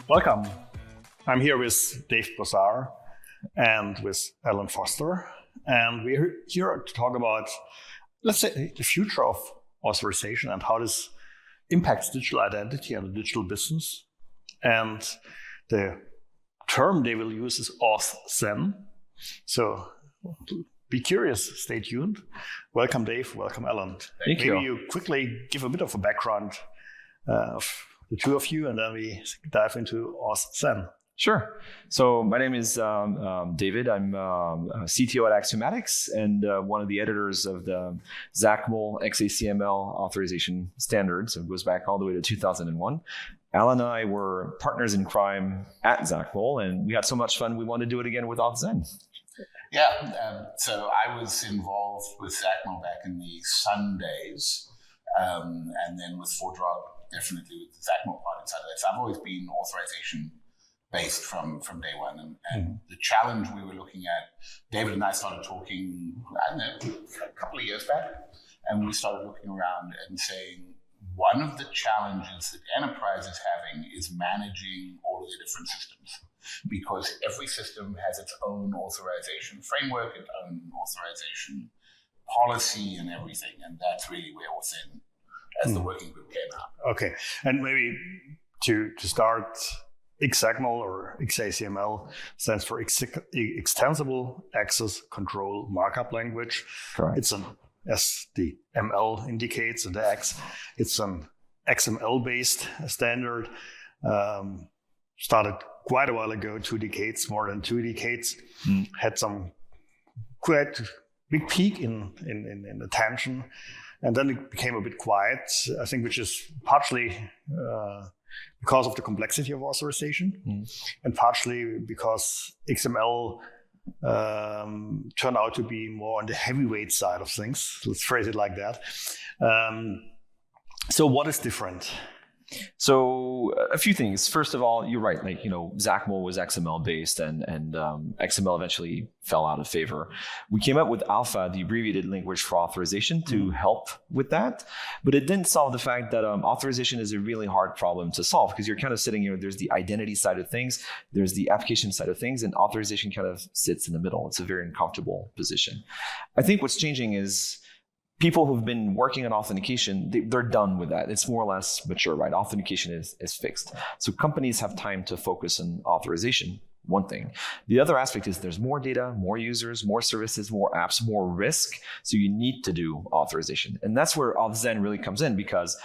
Welcome. I'm here with David Brossard and with Allan Foster, and we're here to talk about, let's say, the future of authorization and how this impacts digital identity and the digital business. And the term they will use is AuthZEN. So be curious, stay tuned. Welcome, Dave. Welcome, Allan. Thank you. Maybe you quickly give a bit of a background of the two of you, and then we dive into AuthZEN. Sure. So my name is David. I'm CTO at Axiomatics and one of the editors of the XACML XACML authorization standard. So it goes back all the way to 2001. Allan and I were partners in crime at XACML, and we had so much fun, we wanted to do it again with AuthZEN. Yeah, so I was involved with XACML back in the Sun days, and then with ForgeRock, definitely with the XACML part inside of that. So I've always been authorization based from day one. And the challenge we were looking at, David and I started talking, I don't know, a couple of years back, and we started looking around and saying, one of the challenges that enterprise is having is managing all of the different systems, because every system has its own authorization framework, its own authorization policy and everything. And that's really where AuthZEN, as the working group, came out. Okay, and maybe to start, XACML or XACML stands for Extensible Access Control Markup Language. Correct. It's an, as the ML indicates, and the X, it's an XML-based standard. Started quite a while ago, 2 decades, more than 2 decades. Had some quite big peak in attention, and then it became a bit quiet, I think, which is partially because of the complexity of authorization, and partially because XML turned out to be more on the heavyweight side of things. Let's phrase it like that. So what is different? So a few things. First of all, you're right. Like, XACML was XML based, and XML eventually fell out of favor. We came up with ALFA, the abbreviated language for authorization, to help with that. But it didn't solve the fact that authorization is a really hard problem to solve, because you're kind of sitting, there's the identity side of things, there's the application side of things, and authorization kind of sits in the middle. It's a very uncomfortable position. I think what's changing is people who've been working on authentication, they're done with that. It's more or less mature, right? Authentication is fixed. So companies have time to focus on authorization, one thing. The other aspect is there's more data, more users, more services, more apps, more risk. So you need to do authorization. And that's where AuthZEN really comes in, because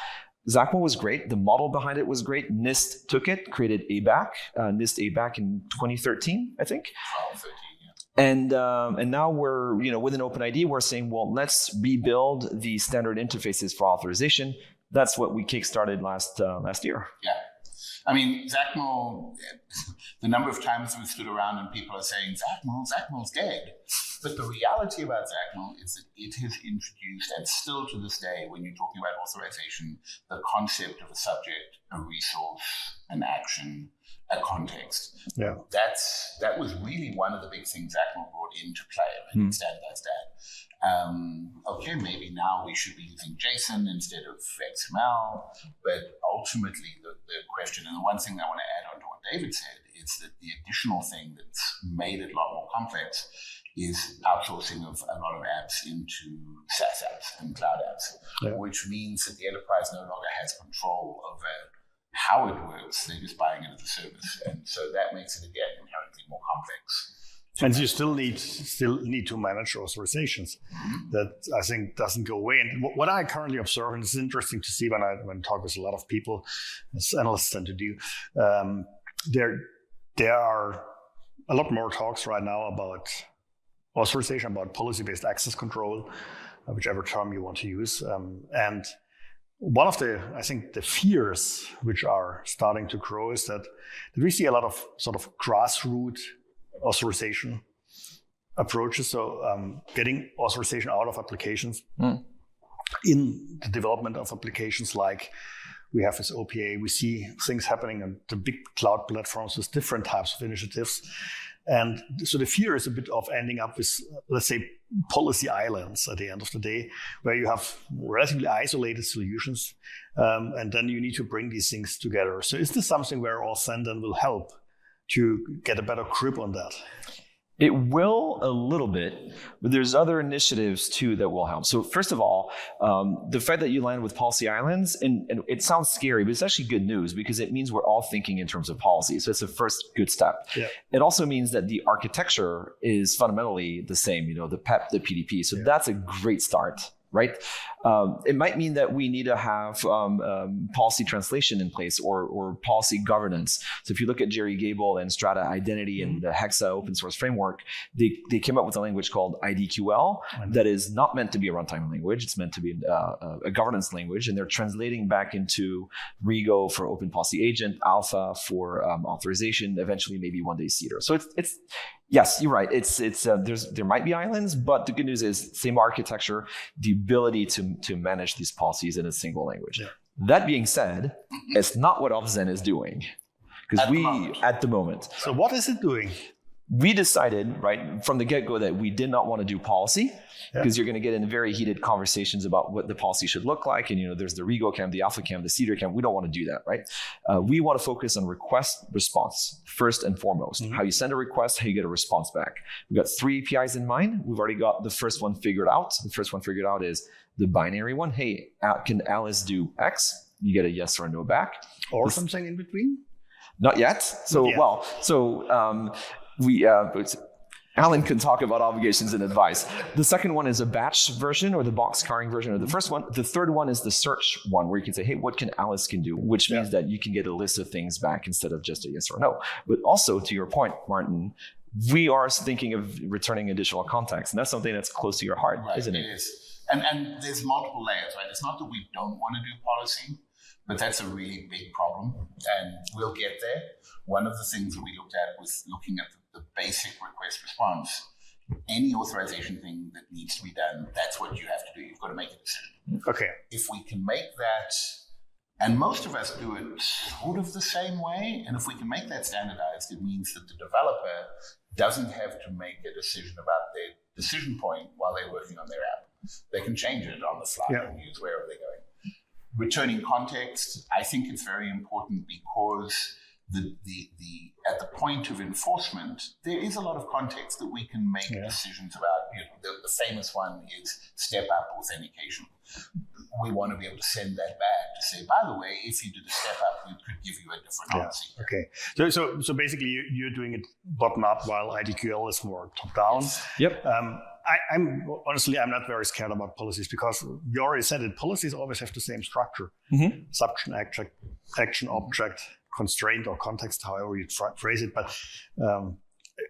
XACML was great. The model behind it was great. NIST took it, created ABAC, NIST ABAC in 2013, I think. 12, 13. And now we're, with an OpenID, we're saying, well, let's rebuild the standard interfaces for authorization. That's what we kickstarted last year. Yeah. I mean, XACML, the number of times we stood around and people are saying, XACML's dead. But the reality about XACML is that it has introduced, and still to this day, when you're talking about authorization, the concept of a subject, a resource, an action, a context. Yeah, that was really one of the big things XACML brought into play, and it standardized that. Okay, maybe now we should be using JSON instead of XML, but ultimately the question, and the one thing I want to add on to what David said, is that the additional thing that's made it a lot more complex is outsourcing of a lot of apps into SaaS apps and cloud apps, which means that the enterprise no longer has control over how it works. They're just buying it as a service. And so that makes it, again, inherently more complex. And you still need to manage authorizations. That, I think, doesn't go away. And what I currently observe, and it's interesting to see when I talk with a lot of people, as analysts tend to do, there are a lot more talks right now about authorization, about policy-based access control, whichever term you want to use. And one of I think the fears which are starting to grow is that we see a lot of sort of grassroots authorization approaches. So getting authorization out of applications in the development of applications like we have with OPA. We see things happening on the big cloud platforms with different types of initiatives. And so the fear is a bit of ending up with, let's say, policy islands at the end of the day, where you have relatively isolated solutions, and then you need to bring these things together. So is this something where AuthZEN then will help to get a better grip on that? It will a little bit, but there's other initiatives too that will help. So first of all, the fact that you land with policy islands, and it sounds scary, but it's actually good news because it means we're all thinking in terms of policy. So it's the first good step. Yeah. It also means that the architecture is fundamentally the same, the PEP, the PDP. So that's a great start. Right? It might mean that we need to have policy translation in place or policy governance. So if you look at Jerry Gable and Strata Identity and the Hexa open source framework, they came up with a language called IDQL that is not meant to be a runtime language. It's meant to be a governance language, and they're translating back into ReGO for Open Policy Agent, ALFA for authorization, eventually maybe one day CEDAR. So it's yes, you're right. There might be islands, but the good news is same architecture, the ability to manage these policies in a single language. Yeah. That being said, it's not what AuthZEN is doing, because at the moment. So what is it doing? We decided right from the get-go that we did not want to do policy, because you're going to get in very heated conversations about what the policy should look like. And, there's the ReGO camp, the Alpha camp, the CEDAR camp. We don't want to do that, right? We want to focus on request response first and foremost. Mm-hmm. How you send a request, how you get a response back. We've got 3 APIs in mind. We've already got the first one figured out. The first one figured out is the binary one. Hey, can Alice do X? You get a yes or a no back. Or something in between? Not yet. So, Allan can talk about obligations and advice. The second one is a batch version or the boxcarring version of the first one. The third one is the search one, where you can say, hey, what can Alice do? Which means that you can get a list of things back instead of just a yes or no. But also, to your point, Martin, we are thinking of returning additional context. And that's something that's close to your heart, isn't it? It is. And there's multiple layers, right? It's not that we don't want to do policy, but that's a really big problem. And we'll get there. One of the things that we looked at was looking at the basic request response. Any authorization thing that needs to be done, that's what you have to do. You've got to make a decision. Okay. If we can make that, and most of us do it sort of the same way, and if we can make that standardized, it means that the developer doesn't have to make a decision about their decision point while they're working on their app. They can change it on the fly and use wherever they're going. Returning context, I think it's very important because at the point of enforcement, there is a lot of context that we can make decisions about. The famous one is step-up authentication. We want to be able to send that back to say, by the way, if you did a step-up, we could give you a different answer. Okay. So basically, you're doing it bottom-up, while IDQL is more top-down. Yep. I'm not very scared about policies, because you already said it. Policies always have the same structure: subject, action, object, constraint, or context, however you phrase it. But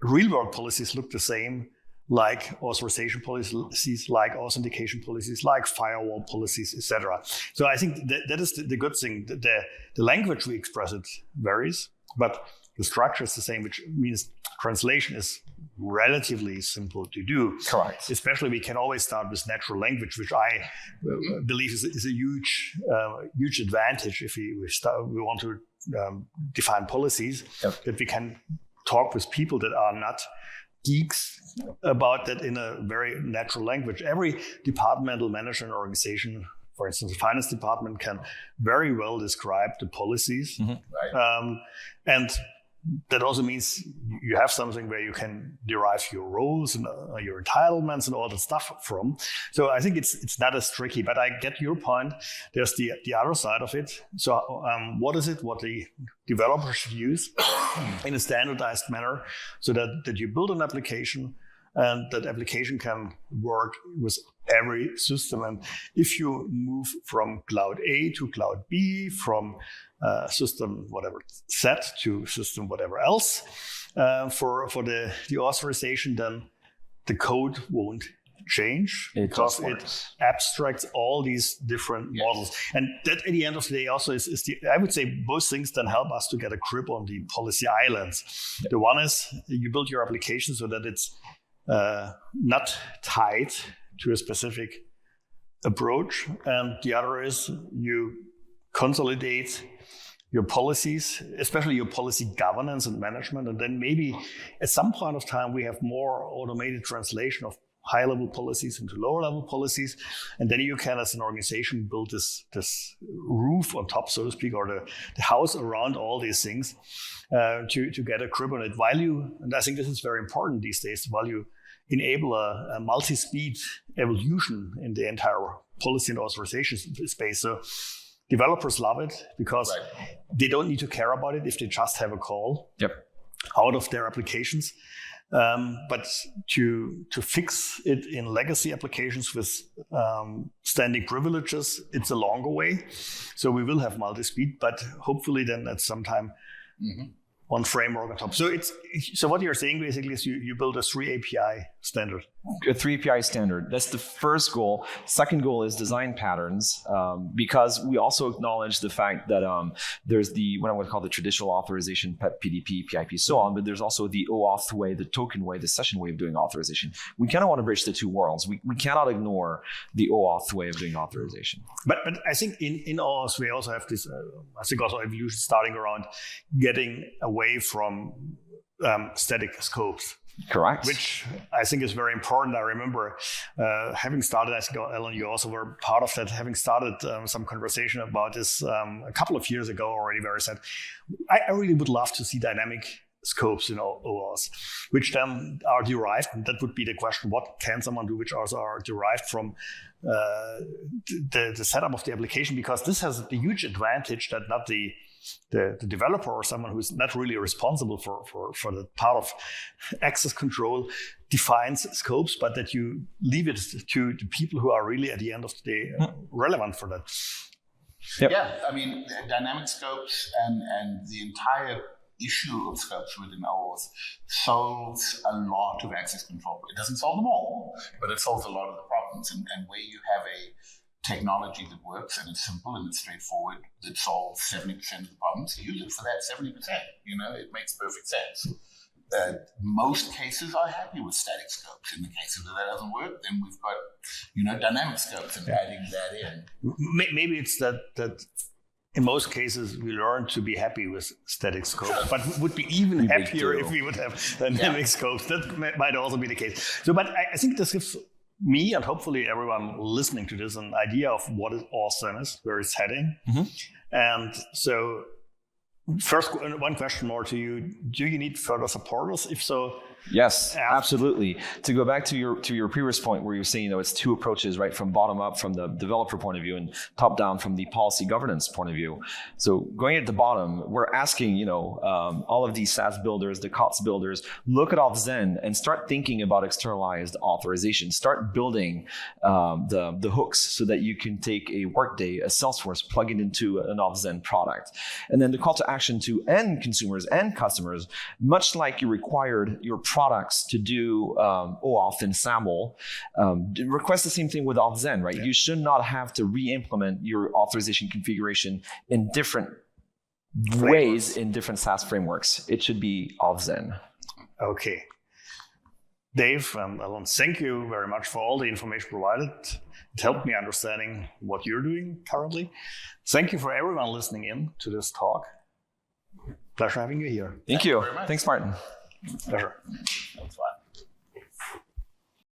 real-world policies look the same, like authorization policies, like authentication policies, like firewall policies, etc. So I think that is the good thing. The language we express it varies, but the structure is the same, which means translation is relatively simple to do. Correct. Especially, we can always start with natural language, which I believe is a huge advantage if we want to define policies, that we can talk with people that are not geeks about that in a very natural language. Every departmental manager and organization, for instance, the finance department, can very well describe the policies. And that also means you have something where you can derive your roles and your entitlements and all that stuff from. So I think it's not as tricky, but I get your point. There's the other side of it. So what is it what the developer should use in a standardized manner, so that you build an application and that application can work with every system. And if you move from cloud A to cloud B, from system whatever Z to system whatever else, for the authorization, then the code won't change, because it abstracts all these different models. And that, at the end of the day, also is I would say both things then help us to get a grip on the policy islands. The one is you build your application so that it's not tied to a specific approach, and the other is you consolidate your policies, especially your policy governance and management. And then maybe at some point of time, we have more automated translation of high-level policies into lower-level policies. And then you can, as an organization, build this roof on top, so to speak, or the house around all these things to get a grip on it. While you, and I think this is very important these days, while you enable a multi-speed evolution in the entire policy and authorization space. So developers love it because they don't need to care about it if they just have a call out of their applications. But to fix it in legacy applications with standing privileges, it's a longer way. So we will have multi-speed, but hopefully then at some time one framework on top. So what you're saying basically is you build a 3 API standard. A 3 API standard. That's the first goal. Second goal is design patterns, because we also acknowledge the fact that there's what I'm going to call the traditional authorization, PEP, PDP, PIP, so on, but there's also the OAuth way, the token way, the session way of doing authorization. We kind of want to bridge the two worlds. We cannot ignore the OAuth way of doing authorization. But I think in OAuth, we also have this, I think also evolution starting around getting away from static scopes. Correct. Which I think is very important. I remember having started, I think, Allan, you also were part of that, having started some conversation about this a couple of years ago already, where I said, I really would love to see dynamic scopes in OAuth, which then are derived, and that would be the question, what can someone do, which also are derived from the setup of the application, because this has the huge advantage that not the developer or someone who's not really responsible for the part of access control defines scopes, but that you leave it to the people who are really at the end of the day relevant for that. Yep. Yeah, I mean, dynamic scopes and the entire issue of scopes within OAuth solves a lot of access control. It doesn't solve them all, but it solves a lot of the problems. And where you have a technology that works and it's simple and it's straightforward, that solves 70% of the problems, use it for that 70%. You know, it makes perfect sense. Most cases are happy with static scopes. In the cases that doesn't work, then we've got, dynamic scopes and adding that in. Maybe it's that in most cases we learn to be happy with static scopes, but would be even happier if we would have dynamic scopes. That might also be the case. So, but I think this gives me and hopefully everyone listening to this an idea of what AuthZEN is, where it's heading. And so first, one question more to you. Do you need further supporters? If so, yes, absolutely. To go back to your previous point where you're saying, it's two approaches, right? From bottom up, from the developer point of view, and top down from the policy governance point of view. So going at the bottom, we're asking, all of these SaaS builders, the COTS builders, look at AuthZEN and start thinking about externalized authorization. Start building the hooks so that you can take a Workday, a Salesforce, plug it into an AuthZEN product. And then the call to action to end consumers and customers, much like you required your products to do OAuth and SAML, request the same thing with AuthZEN, right? You should not have to re-implement your authorization configuration in different ways in different SaaS frameworks. It should be AuthZEN. Okay. Dave and Allan, thank you very much for all the information provided. It helped me understanding what you're doing currently. Thank you for everyone listening in to this talk. Pleasure having you here. Thank you. Thanks, Martin. Pleasure. That's fine.